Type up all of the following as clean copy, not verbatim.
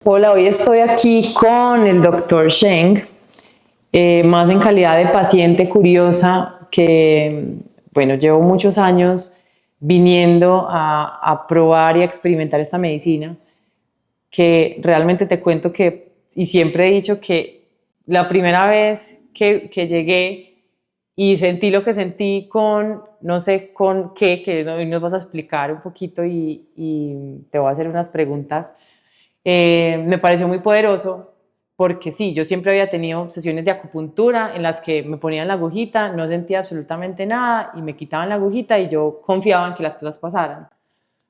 Hola, hoy estoy aquí con el doctor Sheng, más en calidad de paciente curiosa que, bueno, llevo muchos años viniendo a probar y a experimentar esta medicina, que realmente te cuento que, y siempre he dicho que la primera vez que llegué y sentí lo que sentí con, no sé con qué, que hoy nos vas a explicar un poquito y te voy a hacer unas preguntas. Me pareció muy poderoso porque sí, yo siempre había tenido sesiones de acupuntura en las que me ponían la agujita, no sentía absolutamente nada y me quitaban la agujita y yo confiaba en que las cosas pasaran.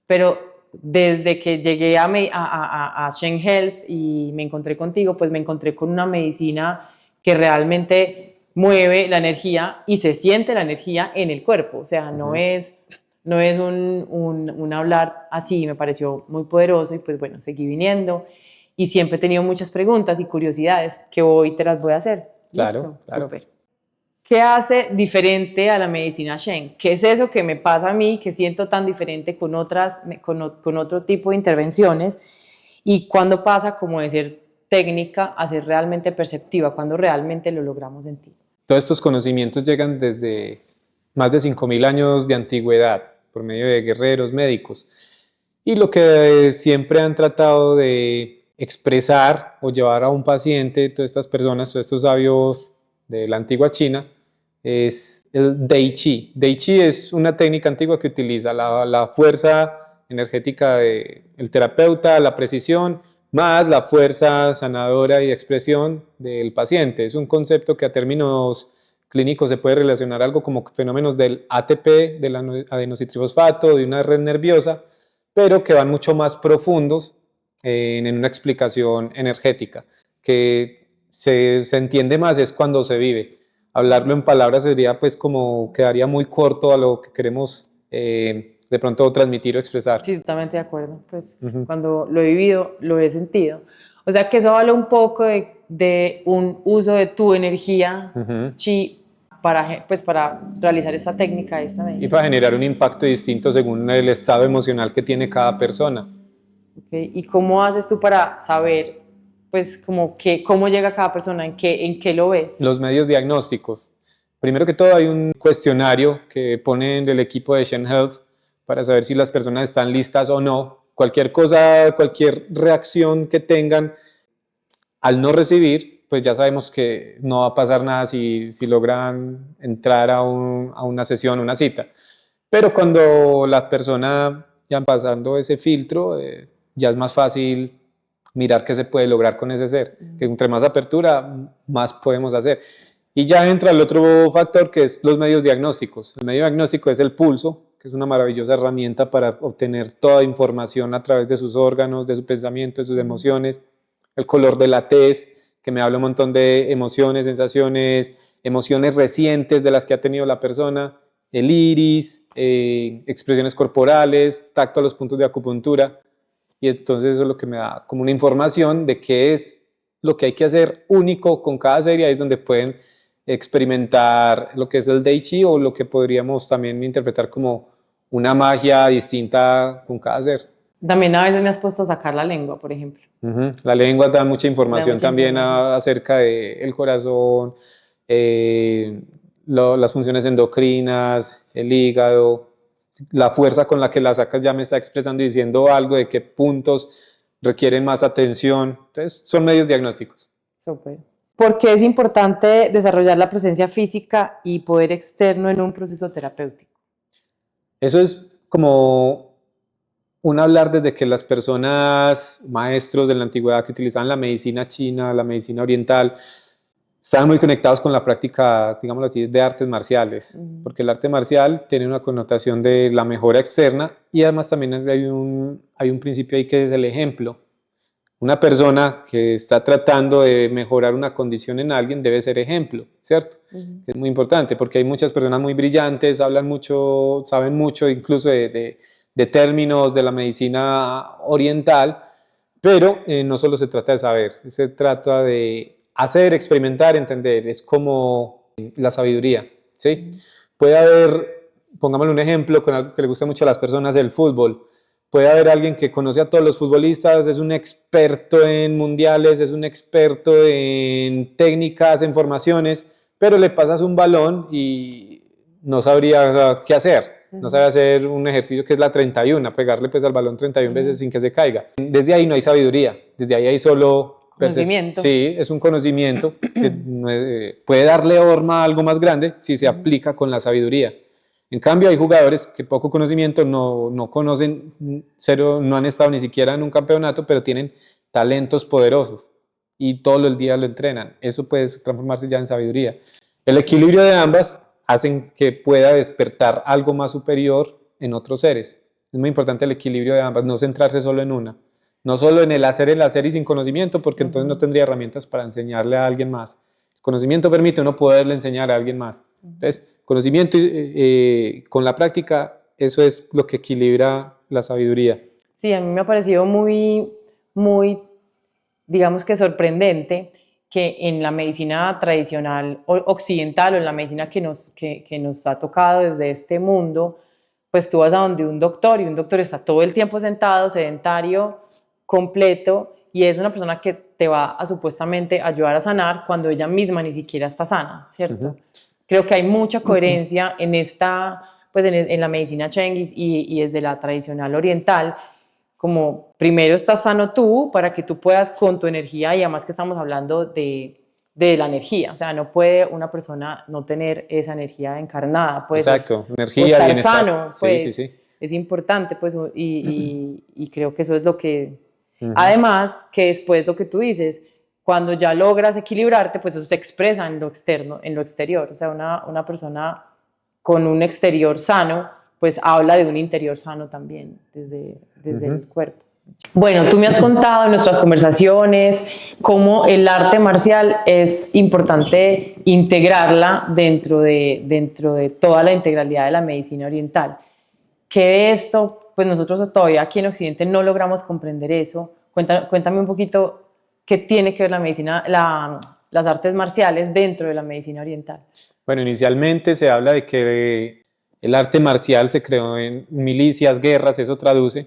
Pero desde que llegué a Shen Health y me encontré contigo, pues me encontré con una medicina que realmente mueve la energía y se siente la energía en el cuerpo. O sea, no es un hablar así, me pareció muy poderoso y pues bueno, seguí viniendo y siempre he tenido muchas preguntas y curiosidades que hoy te las voy a hacer. Claro, ¿Listo? claro. Súper. ¿Qué hace diferente a la medicina Shen? ¿Qué es eso que me pasa a mí, que siento tan diferente con otro tipo de intervenciones? ¿Y cuándo pasa como de ser técnica a ser realmente perceptiva? ¿Cuándo realmente lo logramos sentir? Todos estos conocimientos llegan desde más de 5.000 años de antigüedad, por medio de guerreros médicos. Y lo que siempre han tratado de expresar o llevar a un paciente, todas estas personas, todos estos sabios de la antigua China, es el Dai Chi. Dai Chi es una técnica antigua que utiliza la fuerza energética del terapeuta, la precisión, más la fuerza sanadora y de expresión del paciente. Es un concepto que a términos clínicos se puede relacionar algo como fenómenos del ATP, del adenositrifosfato, de una red nerviosa, pero que van mucho más profundos en una explicación energética, que se entiende más es cuando se vive. Hablarlo en palabras sería pues como quedaría muy corto a lo que queremos de pronto transmitir o expresar. Sí, totalmente de acuerdo. Pues Ujú. cuando lo he vivido, lo he sentido. O sea que eso habla un poco de un uso de tu energía Ujú. chi para realizar esta técnica, esta Y para medicina. generar un impacto distinto según el estado emocional que tiene cada persona. ¿Okay? ¿Y cómo haces tú para saber, pues, cómo llega cada persona, en qué lo ves? Los medios diagnósticos. Primero que todo hay un cuestionario que ponen del equipo de Shen Health para saber si las personas están listas o no. Cualquier cosa, cualquier reacción que tengan al no recibir, pues ya sabemos que no va a pasar nada si logran entrar a una sesión, una cita. Pero cuando las personas ya pasando ese filtro, ya es más fácil mirar qué se puede lograr con ese ser. Que entre más apertura, más podemos hacer. Y ya entra el otro factor que es los medios diagnósticos. El medio diagnóstico es el pulso, que es una maravillosa herramienta para obtener toda información a través de sus órganos, de su pensamiento, de sus emociones. El color de la tez, que me habla un montón de emociones, sensaciones, emociones recientes de las que ha tenido la persona. El iris, expresiones corporales, tacto a los puntos de acupuntura. Y entonces eso es lo que me da como una información de qué es lo que hay que hacer único con cada serie. Ahí es donde pueden experimentar lo que es el Dai Chi o lo que podríamos también interpretar como una magia distinta con cada ser. También a veces me has puesto a sacar la lengua, por ejemplo. La lengua da mucha Da información mucha también información. acerca del corazón, eh, las funciones endocrinas, el hígado, la fuerza con la que la sacas ya me está expresando y diciendo algo de qué puntos requieren más atención. Entonces, son medios diagnósticos. Súper. ¿Por qué es importante desarrollar la presencia física y poder externo en un proceso terapéutico? Eso es como un hablar desde que las personas, maestros de la antigüedad que utilizaban la medicina china, la medicina oriental, estaban muy conectados con la práctica, digámoslo así, de artes marciales, porque el arte marcial tiene una connotación de la mejora externa y además también hay un principio ahí que es el ejemplo. Una persona que está tratando de mejorar una condición en alguien debe ser ejemplo, ¿cierto? Es muy importante porque hay muchas personas muy brillantes, hablan mucho, saben mucho incluso de términos de la medicina oriental, pero no solo se trata de saber, se trata de hacer, experimentar, entender. Es como la sabiduría, ¿sí? Puede haber, pongámosle un ejemplo con algo que le gusta mucho a las personas, el fútbol. puede haber alguien que conoce a todos los futbolistas, es un experto en mundiales, es un experto en técnicas, en formaciones, pero le pasas un balón y no sabría qué hacer. No sabe hacer un ejercicio que es la 31, pegarle pues al balón 31 veces sin que se caiga. Desde ahí no hay sabiduría, desde ahí hay solo conocimiento. Sí, es un conocimiento que puede darle forma a algo más grande si se aplica con la sabiduría. En cambio, hay jugadores que poco conocimiento, no conocen, cero, no han estado ni siquiera en un campeonato, pero tienen talentos poderosos y todos los días lo entrenan. Eso puede transformarse ya en sabiduría. El equilibrio de ambas hacen que pueda despertar algo más superior en otros seres. Es muy importante el equilibrio de ambas, no centrarse solo en una. No solo en el hacer y sin conocimiento, porque entonces no tendría herramientas para enseñarle a alguien más. El conocimiento permite uno poderle enseñar a alguien más. Entonces, conocimiento con la práctica, eso es lo que equilibra la sabiduría. Sí, a mí me ha parecido muy, digamos que sorprendente que en la medicina tradicional occidental o en la medicina que nos ha tocado desde este mundo, pues tú vas a donde un doctor y un doctor está todo el tiempo sentado, sedentario, completo, y es una persona que te va a supuestamente ayudar a sanar cuando ella misma ni siquiera está sana, ¿cierto? Creo que hay mucha coherencia en esta, pues en la medicina Cheng y desde la tradicional oriental, como primero estás sano tú para que tú puedas con tu energía, y además que estamos hablando de la energía, o sea, no puede una persona no tener esa energía encarnada, pues, exacto, energía, o estar bienestar. sano, pues, sí, sí, sí. es importante, pues, y creo que eso es lo que, además, que después lo que tú dices, cuando ya logras equilibrarte, pues eso se expresa en lo externo, en lo exterior, o sea, una persona con un exterior sano, pues habla de un interior sano también, desde el cuerpo. Bueno, tú me has contado en nuestras conversaciones cómo el arte marcial es importante integrarla dentro de toda la integralidad de la medicina oriental. Que de esto, pues nosotros todavía aquí en Occidente no logramos comprender eso. Cuéntame un poquito qué tiene que ver la medicina, las artes marciales dentro de la medicina oriental. Bueno, inicialmente se habla de que el arte marcial se creó en milicias, guerras, eso traduce,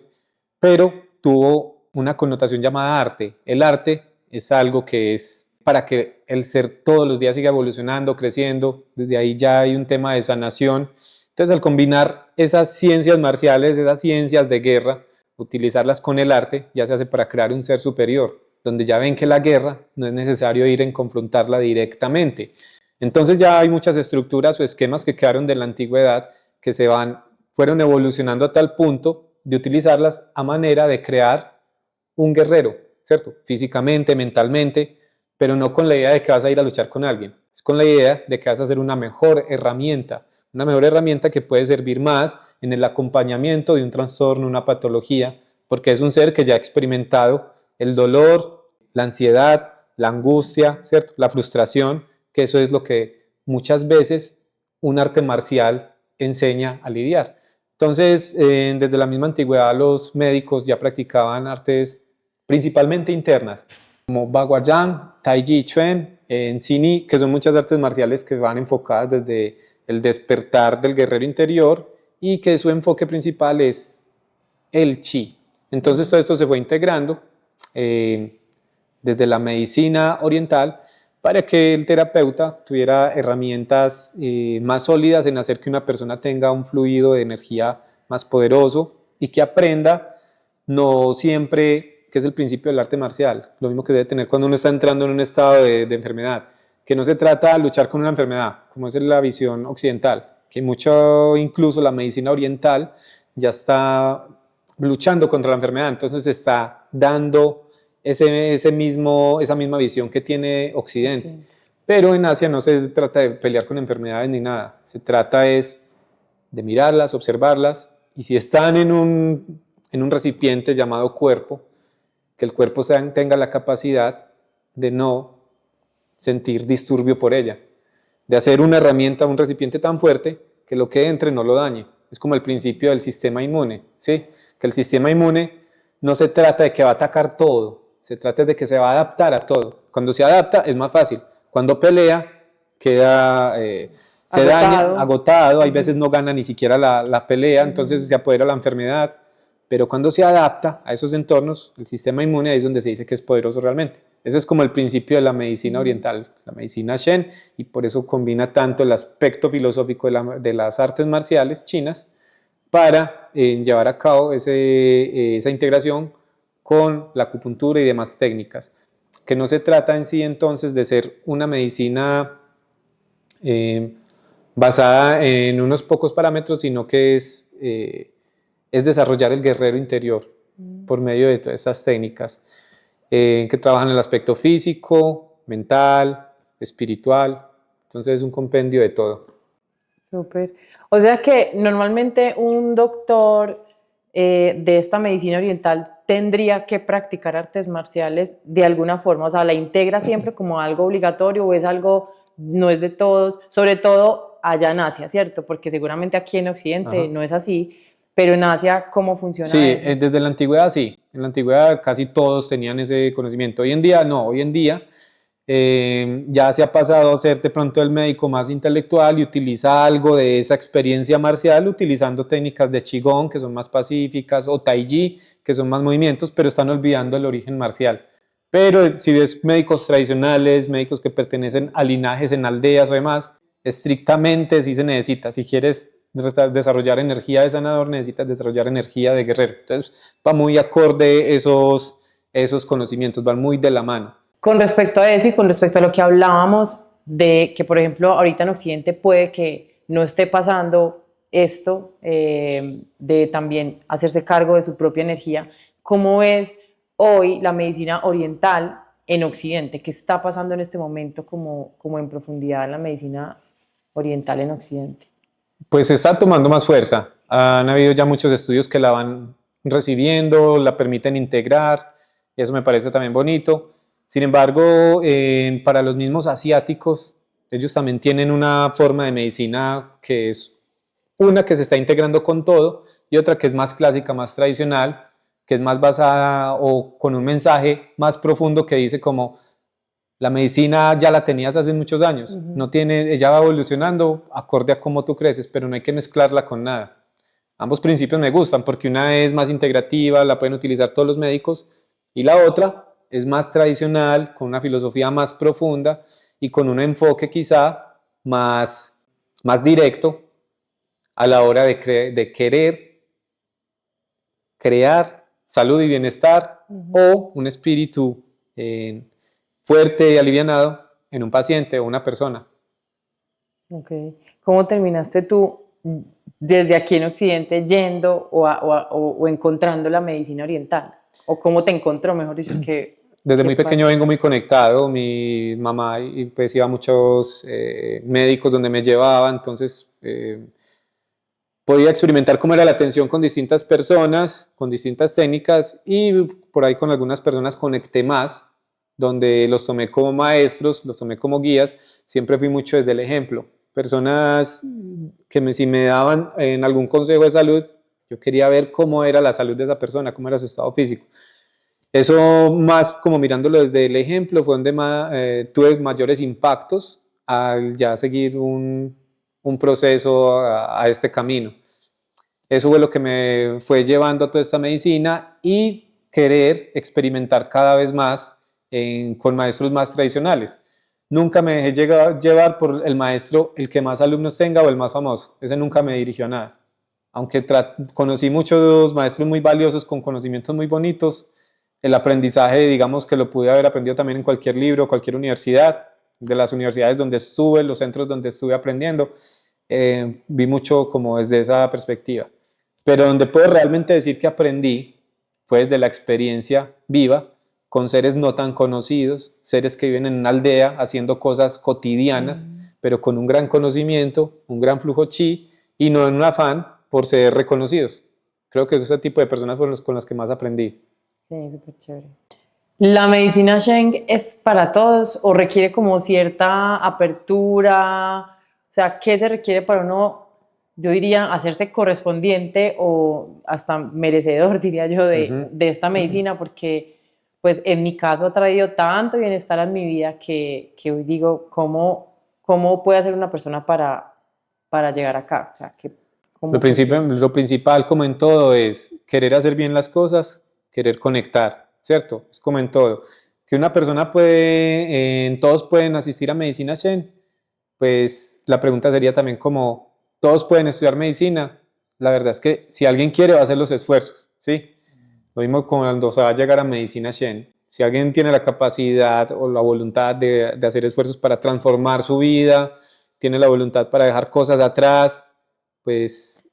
pero tuvo una connotación llamada arte. El arte es algo que es para que el ser todos los días siga evolucionando, creciendo, desde ahí ya hay un tema de sanación. Entonces, al combinar esas ciencias marciales, esas ciencias de guerra, utilizarlas con el arte, ya se hace para crear un ser superior, donde ya ven que la guerra no es necesario ir en confrontarla directamente. Entonces ya hay muchas estructuras o esquemas que quedaron de la antigüedad que fueron evolucionando a tal punto de utilizarlas a manera de crear un guerrero, ¿cierto? Físicamente, mentalmente, pero no con la idea de que vas a ir a luchar con alguien, es con la idea de que vas a hacer una mejor herramienta que puede servir más en el acompañamiento de un trastorno, una patología, porque es un ser que ya ha experimentado el dolor, la ansiedad, la angustia, ¿cierto? La frustración, que eso es lo que muchas veces un arte marcial enseña a lidiar. Entonces, desde la misma antigüedad los médicos ya practicaban artes principalmente internas, como Baguazhang, Tai Chi Chuan, Sini, que son muchas artes marciales que van enfocadas desde el despertar del guerrero interior y que su enfoque principal es el Chi. Entonces todo esto se fue integrando desde la medicina oriental para que el terapeuta tuviera herramientas más sólidas en hacer que una persona tenga un fluido de energía más poderoso y que aprenda no siempre, que es el principio del arte marcial, lo mismo que debe tener cuando uno está entrando en un estado de enfermedad, que no se trata de luchar con una enfermedad, como es la visión occidental, que mucho, incluso la medicina oriental ya está luchando contra la enfermedad, entonces está dando esa misma visión que tiene Occidente. Okay. Pero en Asia no se trata de pelear con enfermedades ni nada, se trata es de mirarlas, observarlas, y si están en un recipiente llamado cuerpo, que el cuerpo tenga la capacidad de no sentir disturbio por ella, de hacer una herramienta, un recipiente tan fuerte que lo que entre no lo dañe. Es como el principio del sistema inmune, ¿sí? Que el sistema inmune no se trata de que va a atacar todo, se trata de que se va a adaptar a todo. Cuando se adapta es más fácil, cuando pelea queda, se daña, agotado, hay veces no gana ni siquiera la pelea, entonces se apodera la enfermedad. pero cuando se adapta a esos entornos, el sistema inmune ahí es donde se dice que es poderoso realmente. Ese es como el principio de la medicina oriental, la medicina Shen, y por eso combina tanto el aspecto filosófico de las artes marciales chinas para llevar a cabo esa integración con la acupuntura y demás técnicas, que no se trata en sí entonces de ser una medicina basada en unos pocos parámetros, sino que es desarrollar el guerrero interior por medio de todas estas técnicas que trabajan el aspecto físico, mental, espiritual. Entonces es un compendio de todo. Súper. O sea que normalmente un doctor de esta medicina oriental tendría que practicar artes marciales de alguna forma, o sea, ¿la integra siempre como algo obligatorio o es algo, no es de todos, sobre todo allá en Asia, ¿cierto? Porque seguramente aquí en Occidente no es así, pero en Asia, ¿cómo funciona Sí, eso? desde la antigüedad sí, en la antigüedad casi todos tenían ese conocimiento. Hoy en día no, hoy en día ya se ha pasado a ser de pronto el médico más intelectual y utiliza algo de esa experiencia marcial utilizando técnicas de Qigong que son más pacíficas o Tai Chi que son más movimientos, pero están olvidando el origen marcial. Pero si ves médicos tradicionales, médicos que pertenecen a linajes en aldeas o demás, estrictamente sí se necesita. Si quieres desarrollar energía de sanador, necesitas desarrollar energía de guerrero. Entonces va muy acorde esos conocimientos, van muy de la mano. Con respecto a eso y con respecto a lo que hablábamos de que, por ejemplo, ahorita en Occidente puede que no esté pasando esto de también hacerse cargo de su propia energía, ¿cómo es hoy la medicina oriental en Occidente? ¿Qué está pasando en este momento como en profundidad en la medicina oriental en Occidente? Pues está tomando más fuerza. Han habido ya muchos estudios que la van recibiendo, la permiten integrar, y eso me parece también bonito. Sin embargo, para los mismos asiáticos, ellos también tienen una forma de medicina que es una que se está integrando con todo y otra que es más clásica, más tradicional, que es más basada o con un mensaje más profundo que dice como la medicina ya la tenías hace muchos años, no tiene, ella va evolucionando acorde a cómo tú creces, pero no hay que mezclarla con nada. Ambos principios me gustan porque una es más integrativa, la pueden utilizar todos los médicos, y la otra es más tradicional, con una filosofía más profunda y con un enfoque quizá más directo a la hora de querer crear salud y bienestar o un espíritu fuerte y alivianado en un paciente o una persona. Ok. ¿Cómo terminaste tú desde aquí en Occidente yendo o encontrando la medicina oriental? ¿O cómo te encontró, mejor dicho, Desde qué muy pequeño pasa? vengo muy conectado, mi mamá y pues iba a muchos médicos donde me llevaba, entonces podía experimentar cómo era la atención con distintas personas, con distintas técnicas y por ahí con algunas personas conecté más, donde los tomé como maestros, los tomé como guías, siempre fui mucho desde el ejemplo. Personas que si me daban en algún consejo de salud, yo quería ver cómo era la salud de esa persona, cómo era su estado físico. Eso más como mirándolo desde el ejemplo fue donde tuve mayores impactos al ya seguir un proceso a este camino. Eso fue lo que me fue llevando a toda esta medicina y querer experimentar cada vez más con maestros más tradicionales. Nunca me dejé llevar por el maestro, el que más alumnos tenga o el más famoso. Ese nunca me dirigió a nada. Aunque conocí muchos maestros muy valiosos con conocimientos muy bonitos, el aprendizaje, digamos que lo pude haber aprendido también en cualquier libro, cualquier universidad, de las universidades donde estuve, los centros donde estuve aprendiendo, vi mucho como desde esa perspectiva. Pero donde puedo realmente decir que aprendí fue desde la experiencia viva con seres no tan conocidos, seres que viven en una aldea haciendo cosas cotidianas, pero con un gran conocimiento, un gran flujo chi y no en un afán por ser reconocidos. Creo que ese tipo de personas fueron con las que más aprendí. Sí, súper chévere. ¿La medicina Sheng es para todos o requiere como cierta apertura? O sea, ¿qué se requiere para uno, yo diría, hacerse correspondiente o hasta merecedor, diría yo, de esta medicina? Porque, pues, en mi caso ha traído tanto bienestar en mi vida que hoy digo, ¿cómo puede hacer una persona para llegar acá? O sea, ¿Cómo funciona? Lo principal, como en todo, es querer hacer bien las cosas, querer conectar, ¿cierto? Es como en todo. Que una persona puede, todos pueden asistir a medicina Shen, pues la pregunta sería también como, ¿todos pueden estudiar medicina? La verdad es que si alguien quiere va a hacer los esfuerzos, ¿sí? Lo mismo cuando se va a llegar a medicina Shen. Si alguien tiene la capacidad o la voluntad de hacer esfuerzos para transformar su vida, tiene la voluntad para dejar cosas atrás, pues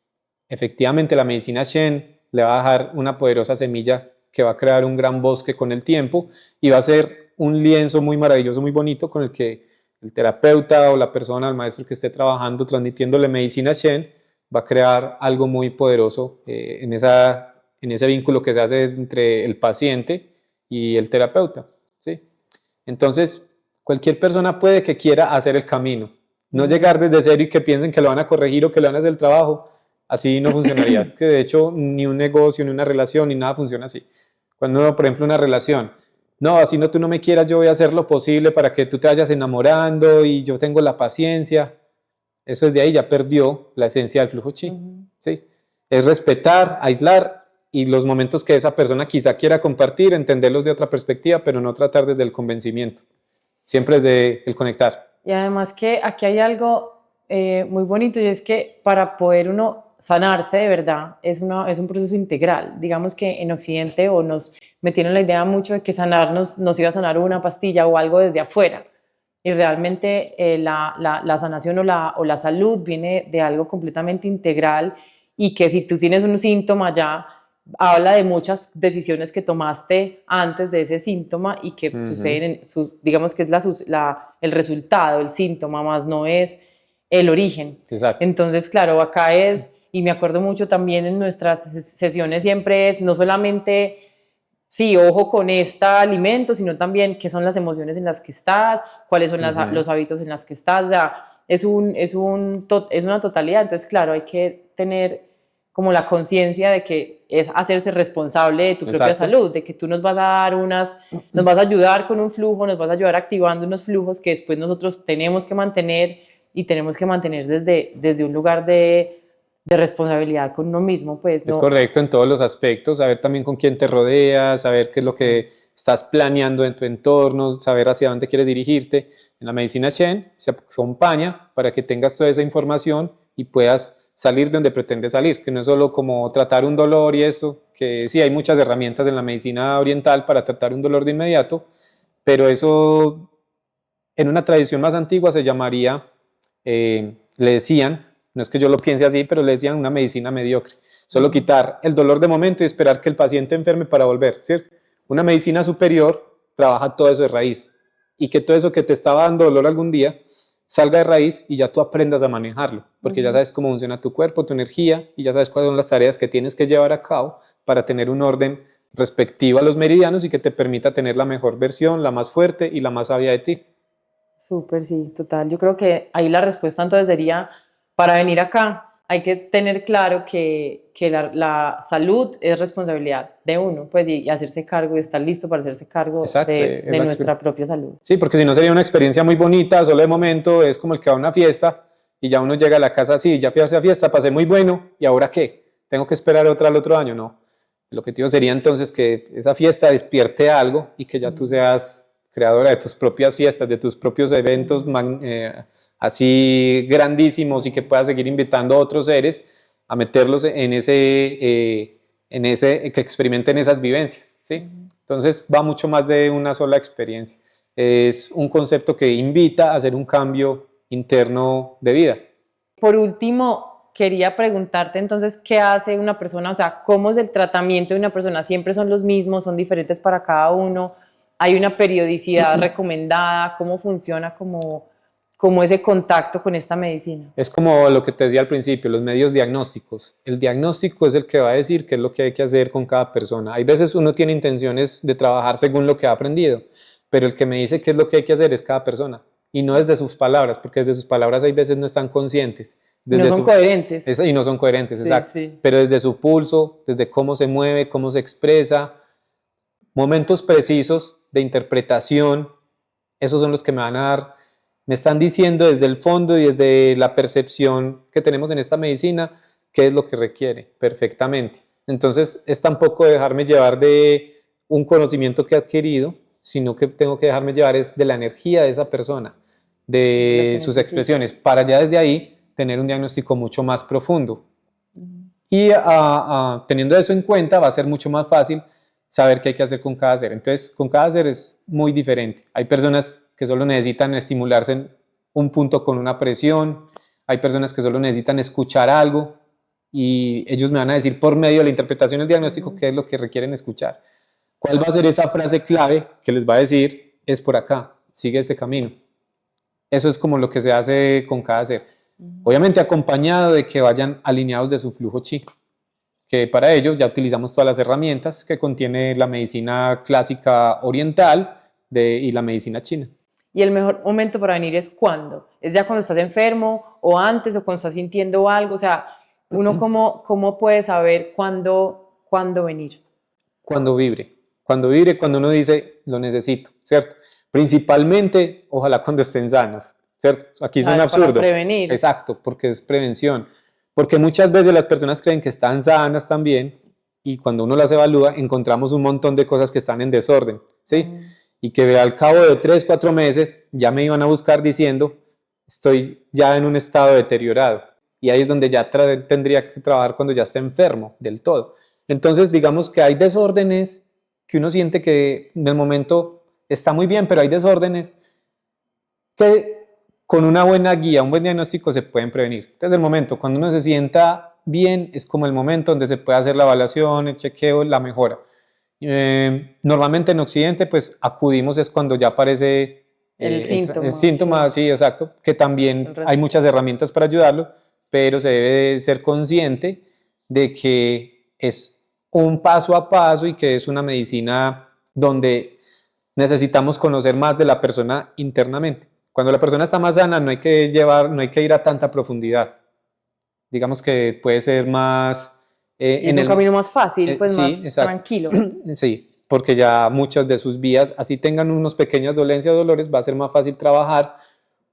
efectivamente la medicina Shen le va a dejar una poderosa semilla que va a crear un gran bosque con el tiempo y va a ser un lienzo muy maravilloso, muy bonito con el que el terapeuta o la persona, el maestro que esté trabajando, transmitiéndole medicina Shen, va a crear algo muy poderoso en ese vínculo que se hace entre el paciente y el terapeuta, ¿sí? Entonces, cualquier persona puede que quiera hacer el camino, no llegar desde cero y que piensen que lo van a corregir o que le van a hacer el trabajo. Así no funcionaría. Es que de hecho ni un negocio, ni una relación, ni nada funciona así. Cuando, por ejemplo, una relación, no, así no tú no me quieras, yo voy a hacer lo posible para que tú te vayas enamorando y yo tengo la paciencia. Eso desde ahí ya perdió la esencia del flujo chi, ¿sí? Es respetar, aislar y los momentos que esa persona quizá quiera compartir, entenderlos de otra perspectiva, pero no tratar desde el convencimiento. Siempre desde el conectar. Y además que aquí hay algo muy bonito y es que para poder uno sanarse de verdad es un proceso integral. Digamos que en Occidente o nos metieron la idea mucho de que sanarnos nos iba a sanar una pastilla o algo desde afuera. Y realmente la sanación o la salud viene de algo completamente integral y que si tú tienes un síntoma ya habla de muchas decisiones que tomaste antes de ese síntoma y que suceden, digamos que es el resultado, el síntoma, más no es el origen. Exacto. Entonces, claro, acá es, y me acuerdo mucho también en nuestras sesiones siempre es no solamente, sí, ojo con este alimento, sino también qué son las emociones en las que estás, cuáles son los hábitos en los que estás, o sea, es una totalidad. Entonces, claro, hay que tener como la conciencia de que es hacerse responsable de tu propia salud, de que tú nos vas a dar nos vas a ayudar con un flujo, nos vas a ayudar activando unos flujos que después nosotros tenemos que mantener y tenemos que mantener desde un lugar de responsabilidad con uno mismo, pues. Es correcto en todos los aspectos, saber también con quién te rodeas, saber qué es lo que estás planeando en tu entorno, saber hacia dónde quieres dirigirte. En la medicina Shen se acompaña para que tengas toda esa información y puedas salir de donde pretendes salir, que no es solo como tratar un dolor y eso, que sí hay muchas herramientas en la medicina oriental para tratar un dolor de inmediato, pero eso en una tradición más antigua se llamaría, le decían, no es que yo lo piense así, pero le decían una medicina mediocre, solo quitar el dolor de momento y esperar que el paciente enferme para volver, ¿cierto? Una medicina superior trabaja todo eso de raíz y que todo eso que te estaba dando dolor algún día salga de raíz y ya tú aprendas a manejarlo, porque ya sabes cómo funciona tu cuerpo, tu energía y ya sabes cuáles son las tareas que tienes que llevar a cabo para tener un orden respectivo a los meridianos y que te permita tener la mejor versión, la más fuerte y la más sabia de ti. Súper, sí, total. Yo creo que ahí la respuesta entonces sería, para venir acá hay que tener claro que la salud es responsabilidad de uno, pues, y hacerse cargo y estar listo para hacerse cargo de nuestra propia salud. Sí, porque si no sería una experiencia muy bonita, solo de momento, es como el que va a una fiesta y ya uno llega a la casa así, ya fui a esa fiesta, pasé muy bueno, ¿y ahora qué? ¿Tengo que esperar otra al otro año? No. El objetivo sería entonces que esa fiesta despierte algo y que ya tú seas creadora de tus propias fiestas, de tus propios eventos así grandísimos y que puedas seguir invitando a otros seres a meterlos que experimenten esas vivencias, ¿sí? Entonces va mucho más de una sola experiencia. Es un concepto que invita a hacer un cambio interno de vida. Por último, quería preguntarte entonces, ¿qué hace una persona? O sea, ¿cómo es el tratamiento de una persona? ¿Siempre son los mismos? ¿Son diferentes para cada uno? ¿Hay una periodicidad recomendada? ¿Cómo funciona como ese contacto con esta medicina? Es como lo que te decía al principio, los medios diagnósticos. El diagnóstico es el que va a decir qué es lo que hay que hacer con cada persona. Hay veces uno tiene intenciones de trabajar según lo que ha aprendido, pero el que me dice qué es lo que hay que hacer es cada persona. Y no desde sus palabras, porque desde sus palabras hay veces no están conscientes. No son coherentes. Y no son coherentes, Sí, exacto. sí. Pero desde su pulso, desde cómo se mueve, cómo se expresa, momentos precisos de interpretación, esos son los que me están diciendo desde el fondo y desde la percepción que tenemos en esta medicina, qué es lo que requiere perfectamente. Entonces, es tampoco dejarme llevar de un conocimiento que he adquirido, sino que tengo que dejarme llevar es de la energía de esa persona, de sus expresiones, para ya desde ahí tener un diagnóstico mucho más profundo. Y teniendo eso en cuenta, va a ser mucho más fácil saber qué hay que hacer con cada ser. Entonces, con cada ser es muy diferente. Hay personas que solo necesitan estimularse en un punto con una presión, hay personas que solo necesitan escuchar algo y ellos me van a decir por medio de la interpretación del diagnóstico qué es lo que requieren escuchar. ¿Cuál va a ser esa frase clave que les va a decir? Es por acá, sigue este camino. Eso es como lo que se hace con cada ser. Obviamente acompañado de que vayan alineados de su flujo chi, que para ello ya utilizamos todas las herramientas que contiene la medicina clásica oriental y la medicina china. ¿Y el mejor momento para venir es cuándo? ¿Es ya cuando estás enfermo o antes o cuando estás sintiendo algo? O sea, ¿uno cómo puede saber cuándo venir? Cuando vibre, cuando uno dice lo necesito, ¿cierto? Principalmente, ojalá cuando estén sanos, ¿cierto? Aquí suena absurdo. Para prevenir. Exacto, porque es prevención. Porque muchas veces las personas creen que están sanas también y cuando uno las evalúa encontramos un montón de cosas que están en desorden, ¿sí? Y que al cabo de 3, 4 meses ya me iban a buscar diciendo estoy ya en un estado deteriorado. Y ahí es donde ya tendría que trabajar cuando ya esté enfermo del todo. Entonces digamos que hay desórdenes que uno siente que en el momento está muy bien, pero hay desórdenes que con una buena guía, un buen diagnóstico se pueden prevenir. Entonces el momento cuando uno se sienta bien es como el momento donde se puede hacer la evaluación, el chequeo, la mejora. Normalmente en Occidente pues acudimos es cuando ya aparece el síntoma, sí, exacto, que también hay muchas herramientas para ayudarlo, pero se debe ser consciente de que es un paso a paso y que es una medicina donde necesitamos conocer más de la persona internamente. Cuando la persona está más sana no hay que ir a tanta profundidad. Digamos que puede ser más... es un camino más fácil, pues sí, más exacto. tranquilo. Sí, porque ya muchas de sus vías, así tengan unos pequeñas dolencias o dolores, va a ser más fácil trabajar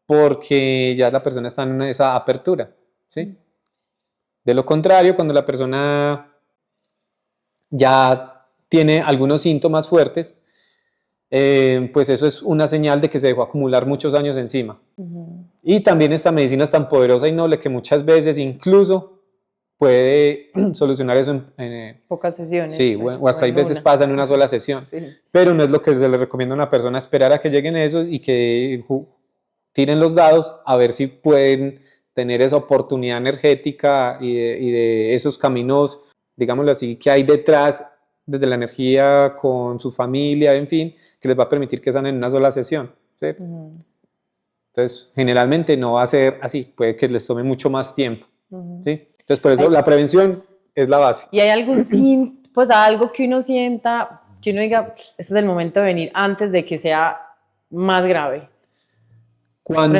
porque ya la persona está en esa apertura, ¿sí? De lo contrario, cuando la persona ya tiene algunos síntomas fuertes, pues eso es una señal de que se dejó acumular muchos años encima. Y también esta medicina es tan poderosa y noble que muchas veces incluso puede solucionar eso en pocas sesiones. Sí, pues, o hasta hay veces pasa en una sola sesión. Sí. Pero no es lo que se le recomienda a una persona, esperar a que lleguen esos y que tiren los dados a ver si pueden tener esa oportunidad energética y de esos caminos, digámoslo así, que hay detrás desde la energía con su familia, en fin, que les va a permitir que sanen en una sola sesión. ¿Sí? Entonces, generalmente no va a ser así, puede que les tome mucho más tiempo. ¿Sí? Entonces, por eso la prevención es la base. ¿Y hay algún pues algo que uno sienta, que uno diga, este es el momento de venir antes de que sea más grave? Cuando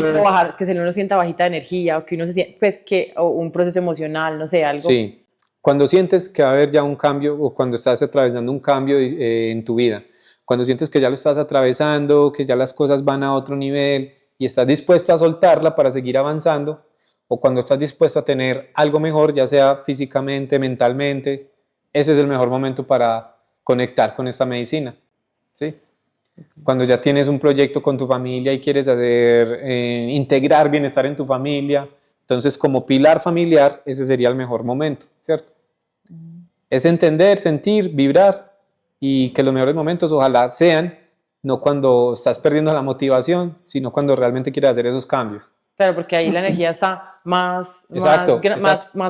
que se uno sienta bajita de energía o que uno se siente, pues o un proceso emocional, no sé, algo. Sí, cuando sientes que va a haber ya un cambio o cuando estás atravesando un cambio en tu vida, cuando sientes que ya lo estás atravesando, que ya las cosas van a otro nivel y estás dispuesto a soltarla para seguir avanzando, o cuando estás dispuesto a tener algo mejor, ya sea físicamente, mentalmente, ese es el mejor momento para conectar con esta medicina, ¿sí? Cuando ya tienes un proyecto con tu familia y quieres integrar bienestar en tu familia, entonces como pilar familiar, ese sería el mejor momento, ¿cierto? Es entender, sentir, vibrar y que los mejores momentos ojalá sean no cuando estás perdiendo la motivación, sino cuando realmente quieres hacer esos cambios. Claro, porque ahí la energía está más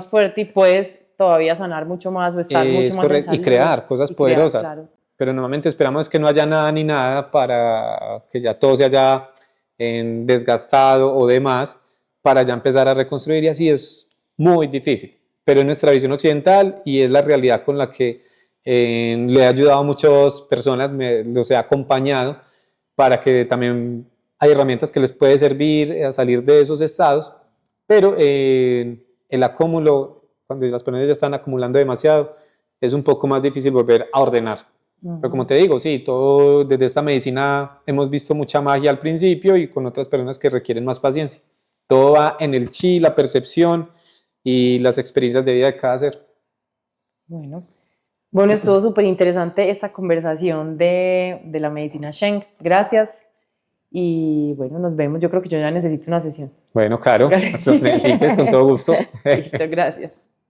fuerte y puedes todavía sanar mucho más o estar mucho más en salud. Y crear cosas poderosas. Claro. Pero normalmente esperamos que no haya nada ni nada para que ya todo se haya desgastado o demás para ya empezar a reconstruir y así es muy difícil. Pero es nuestra visión occidental y es la realidad con la que le he ayudado a muchas personas, los he acompañado para que también hay herramientas que les puede servir a salir de esos estados, pero el acúmulo, cuando las personas ya están acumulando demasiado, es un poco más difícil volver a ordenar. Pero como te digo, sí, todo desde esta medicina hemos visto mucha magia al principio y con otras personas que requieren más paciencia. Todo va en el chi, la percepción y las experiencias de vida de cada ser. Bueno, estuvo súper interesante esta conversación de la medicina Sheng. Gracias. Y bueno, nos vemos. Yo creo que yo ya necesito una sesión. Bueno, Caro, lo que necesites, con todo gusto. Listo, gracias.